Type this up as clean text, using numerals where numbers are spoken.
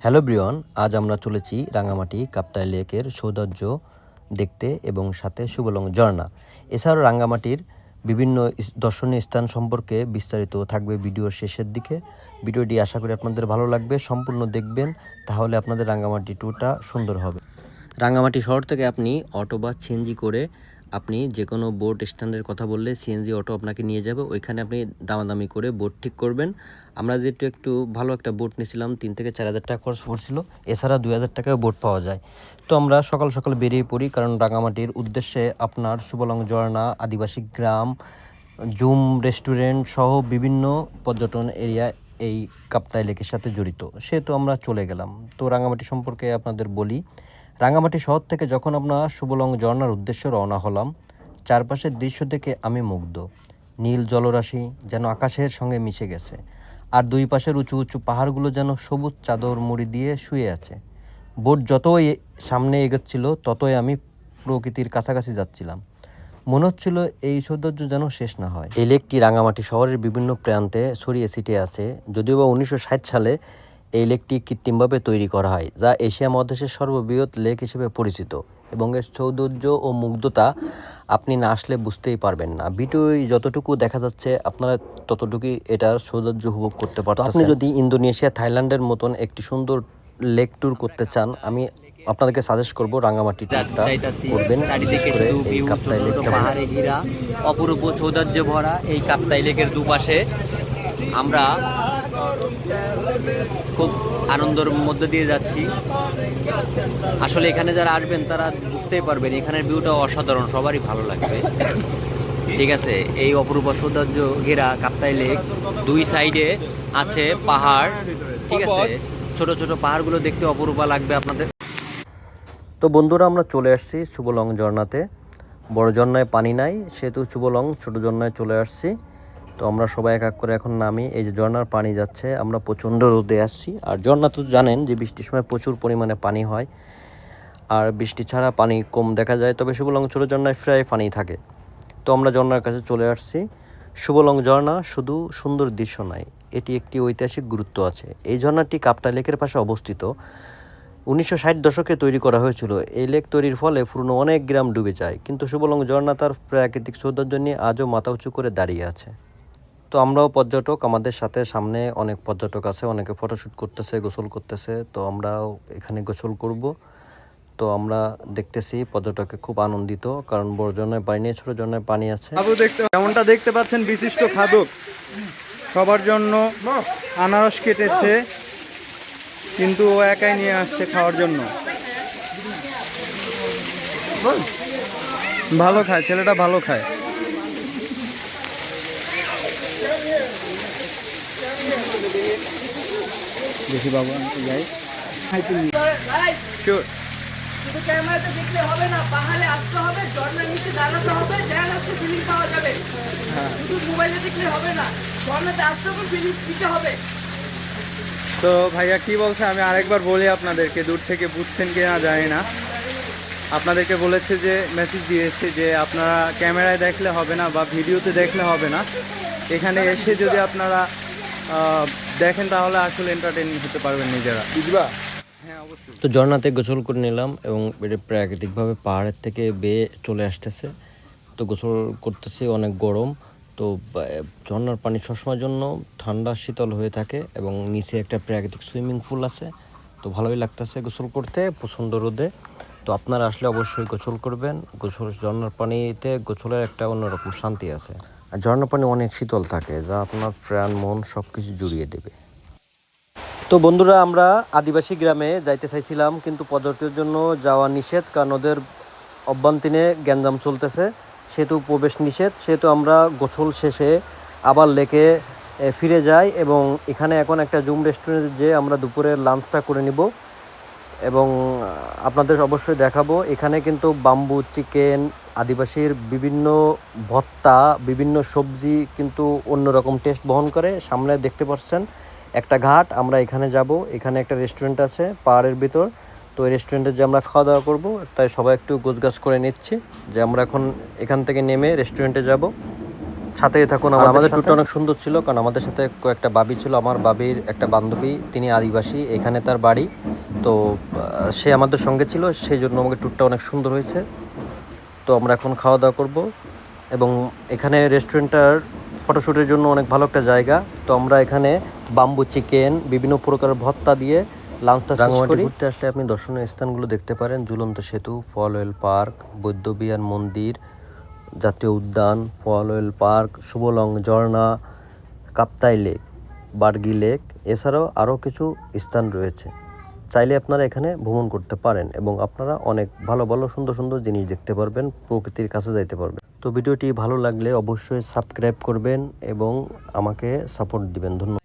Hello Brian, আজ আমরা চলেছি রাঙামাটি কাপ্তাই লেকের সৌন্দর্য দেখতে এবং সাথে সুবলং ঝর্ণা। এছাড়াও রাঙামাটির বিভিন্ন দর্শনীয় স্থান সম্পর্কে বিস্তারিত থাকবে ভিডিওর শেষের দিকে। ভিডিওটি আশা করি আপনাদের ভালো লাগবে, সম্পূর্ণ দেখবেন, তাহলে আপনাদের রাঙামাটি ট্যুরটা সুন্দর হবে। রাঙামাটি শহর থেকে আপনি অটো বা সিএনজি করে আপনি যে কোনো বোট স্ট্যান্ডের কথা বললে সিএনজি অটো আপনাকে নিয়ে যাবে, ওইখানে আপনি দামাদামি করে বোট ঠিক করবেন। আমরা যেহেতু একটু ভালো একটা বোট নিয়েছিলাম, 3 থেকে 4 হাজার টাকা খরচ পড়ছিল, এছাড়া 2 হাজার টাকায় বোট পাওয়া যায়। তো আমরা সকাল সকাল বেরিয়ে পড়ি, কারণ রাঙামাটির উদ্দেশ্যে আপনার সুবলং ঝর্ণা, আদিবাসী গ্রাম, জুম রেস্টুরেন্ট সহ বিভিন্ন পর্যটন এরিয়া এই কাপ্তাই লেকের সাথে জড়িত, সেহেতু আমরা চলে গেলাম। তো রাঙামাটি সম্পর্কে আপনাদের বলি। রাঙামাটি শহর থেকে যখন আমরা সুবলং ঝর্ণার উদ্দেশ্যে রওনা হলাম, চারপাশের দৃশ্য দেখে আমি মুগ্ধ। নীল জলরাশি যেন আকাশের সঙ্গে মিশে গেছে, আর দুই পাশের উঁচু উঁচু পাহাড়গুলো যেন সবুজ চাদর মুড়ি দিয়ে শুয়ে আছে। বোট যতই সামনে এগোচ্ছিল ততই আমি প্রকৃতির কাছাকাছি যাচ্ছিলাম। মনে হচ্ছিল এই সৌন্দর্য যেন শেষ না হয়। এই লেকটি রাঙামাটি শহরের বিভিন্ন প্রান্তে ছড়িয়ে ছিটিয়ে আছে। যদিও বা 1960 সালে এই লেকটি কৃত্রিমভাবে তৈরি করা হয়, যা এশিয়া মহাদেশের সর্ববৃহৎ লেক হিসেবে পরিচিত, এবং এর সৌন্দর্য ও মুগ্ধতা আপনি না আসলে বুঝতেই পারবেন না। ভিডিওয় যতটুকু দেখা যাচ্ছে আপনারা ততটুকুই এটার সৌন্দর্য উপভোগ করতে পারতেন। আপনি যদি ইন্দোনেশিয়া, থাইল্যান্ডের মতন একটি সুন্দর লেক ট্যুর করতে চান, আমি আপনাদেরকে সাজেস্ট করব রাঙামাটি ট্যুরটা করবেন। বিশেষ করে এই কাপ্তাই লেকটা পাহাড়ে ঘেরা অপরূপ সৌন্দর্য ভরা এই কাপ্তাই লেকের দুপাশে আমরা খুব আনন্দের মধ্যে দিয়ে যাচ্ছি। আসলে এখানে যারা আসবেন তারা বুঝতেই পারবেন এখানের ভিউটা অসাধারণ, সবারই ভালো লাগবে। ঠিক আছে, এই অপরূপ সৌন্দর্য ঘেরা কাপ্তাই লেক, দুই সাইডে আছে পাহাড়। ঠিক আছে, ছোট ছোট পাহাড়গুলো দেখতে অপরূপা লাগবে আপনাদের। তো বন্ধুরা, আমরা চলে আসছি সুবলং ঝর্ণাতে। বড় ঝর্ণায় পানি নাই, সেহেতু সুবলং ছোট ঝর্ণায় চলে আসছি। তো আমরা সবাই এক এক করে এখন নামি। এই যে ঝর্ণার পানি যাচ্ছে, আমরা প্রচণ্ড রোদে আসছি। আর ঝর্ণা তো জানেন যে বৃষ্টির সময় প্রচুর পরিমাণে পানি হয়, আর বৃষ্টি ছাড়া পানি কম দেখা যায়, তবে সুবলং ছোট ঝর্ণায় প্রায় পানি থাকে। তো আমরা ঝর্ণার কাছে চলে আসছি। সুবলং ঝর্ণা শুধু সুন্দর দৃশ্য নয়, এটি একটি ঐতিহাসিক গুরুত্ব আছে। এই ঝর্ণাটি কাপ্তাই লেকের পাশে অবস্থিত। 1960 দশকে তৈরি করা হয়েছিল। এই লেক তৈরির ফলে পুরনো অনেক গ্রাম ডুবে যায়, কিন্তু সুবলং ঝর্ণা তার প্রাকৃতিক সৌন্দর্য নিয়ে আজও মাথা উঁচু করে দাঁড়িয়ে আছে। তো আমরাও পর্যটক, আমাদের সাথে সামনে অনেক পর্যটক আছে, অনেকে ফটোশ্যুট করতেছে, গোসল করতেছে। তো আমরাও এখানে গোসল করব। তো আমরা দেখতেছি পর্যটকে খুব আনন্দিত, কারণ বড় ঝর্ণায় পানি নেই, ছোট ঝর্ণায় পানি আছে। যেমনটা দেখতে পাচ্ছেন, বিশিষ্ট খাদক সবার জন্য আনারস কেটেছে, কিন্তু ও একাই নিয়ে আসছে খাওয়ার জন্য। ভালো খায় ছেলেটা, ভালো খায়। দেখি বাবু যাই। শুধু ক্যামেরাতে দেখলে হবে না, পাহাড়ে আসতে হবে, ঝর্ণার নিচে দাঁড়াতে হবে, দেন আসতে ফিলিং পাওয়া যাবে। শুধু মোবাইলে দেখলে হবে না, ঝর্ণাতে আসতে হবে, ফিলিংস দিতে হবে। তো ভাইয়া কি বলছে আমি আরেকবার বলি আপনাদেরকে, দূর থেকে বুঝছেন কি না জানি না। আপনাদেরকে বলেছে যে, মেসেজ দিয়েছে যে আপনারা ক্যামেরায় দেখলে হবে না বা ভিডিওতে দেখলে হবে না, এখানে এসে যদি আপনারা দেখেন তাহলে আসলে এন্টারটেইনিং হতে পারবেন নিজেরা, বুঝবা? হ্যাঁ অবশ্যই। তো ঝর্ণাতে গোসল করে নিলাম, এবং এটা প্রাকৃতিকভাবে পাহাড়ের থেকে বেয়ে চলে আসতেছে। তো গোসল করতেছি, অনেক গরম। তো ঝর্ণার পানি সবসময়ের জন্য ঠান্ডা শীতল হয়ে থাকে, এবং নিচে একটা প্রাকৃতিক সুইমিং পুল আছে। তো ভালোই লাগতেছে গোসল করতে, প্রচণ্ড রোদে। তো আপনারা আসলে অবশ্যই গোসল করবেন। ঝর্ণার পানিতে গোসলের একটা অন্যরকম শান্তি আছে, আর ঝর্ণার পানি অনেক শীতল থাকে, যা আপনার প্রাণ মন সব কিছু জুড়িয়ে দেবে। তো বন্ধুরা, আমরা আদিবাসী গ্রামে যাইতে চাইছিলাম, কিন্তু পর্যটকের জন্য যাওয়া নিষেধ, কারণ ওদের অভ্যন্তরীণে গ্যাঞ্জাম চলতেছে, সেহেতু প্রবেশ নিষেধ। সেহেতু আমরা গোসল শেষে আবার লেকে ফিরে যাই, এবং এখানে এখন একটা জুম রেস্টুরেন্টে যেয়ে আমরা দুপুরের লাঞ্চটা করে নিব, এবং আপনাদের অবশ্যই দেখাবো। এখানে কিন্তু বাম্বু চিকেন, আদিবাসীর বিভিন্ন ভর্তা, বিভিন্ন সবজি কিন্তু অন্যরকম টেস্ট বহন করে। সামনে দেখতে পাচ্ছেন একটা ঘাট, আমরা এখানে যাব। এখানে একটা রেস্টুরেন্ট আছে পাহাড়ের ভিতর। তো এই রেস্টুরেন্টে যে আমরা খাওয়া দাওয়া করবো, তাই সবাই একটু গোছগাছ করে নিচ্ছি যে আমরা এখন এখান থেকে নেমে রেস্টুরেন্টে যাব। সাথেই থাকুন। আমাদের ট্যুরটা অনেক সুন্দর ছিল, কারণ আমাদের সাথে কয়েকটা বাবি ছিল। আমার বাবির একটা বান্ধবী, তিনি আদিবাসী, এখানে তার বাড়ি। তো সে আমাদের সঙ্গে ছিল, সেই জন্য আমাদের ট্যুরটা অনেক সুন্দর হয়েছে। তো আমরা এখন খাওয়া দাওয়া করব, এবং এখানে রেস্টুরেন্টটার ফটোশ্যুটের জন্য অনেক ভালো একটা জায়গা। তো আমরা এখানে বাম্বু চিকেন, বিভিন্ন প্রকারের ভর্তা দিয়ে লাঞ্চটা শেষ করি। ঘুরতে আসলে আপনি দর্শনীয় স্থানগুলো দেখতে পারেন: ঝুলন্ত সেতু, ফল অয়েল পার্ক, বৌদ্ধবিহার মন্দির, জাতীয় উদ্যান, ফল অয়েল পার্ক, শুভলং ঝর্ণা, কাপ্তাই লেক, বার্গি লেক, এছাড়াও আরও কিছু স্থান রয়েছে। চাইলে আপনারা এখানে ভ্রমণ করতে পারেন এবং আপনারা অনেক ভালো ভালো সুন্দর সুন্দর জিনিস দেখতে পারবেন, প্রকৃতির কাছে যাইতে পারবেন। তো ভিডিওটি ভালো লাগলে অবশ্যই সাবস্ক্রাইব করবেন এবং আমাকে সাপোর্ট দিবেন। ধন্যবাদ।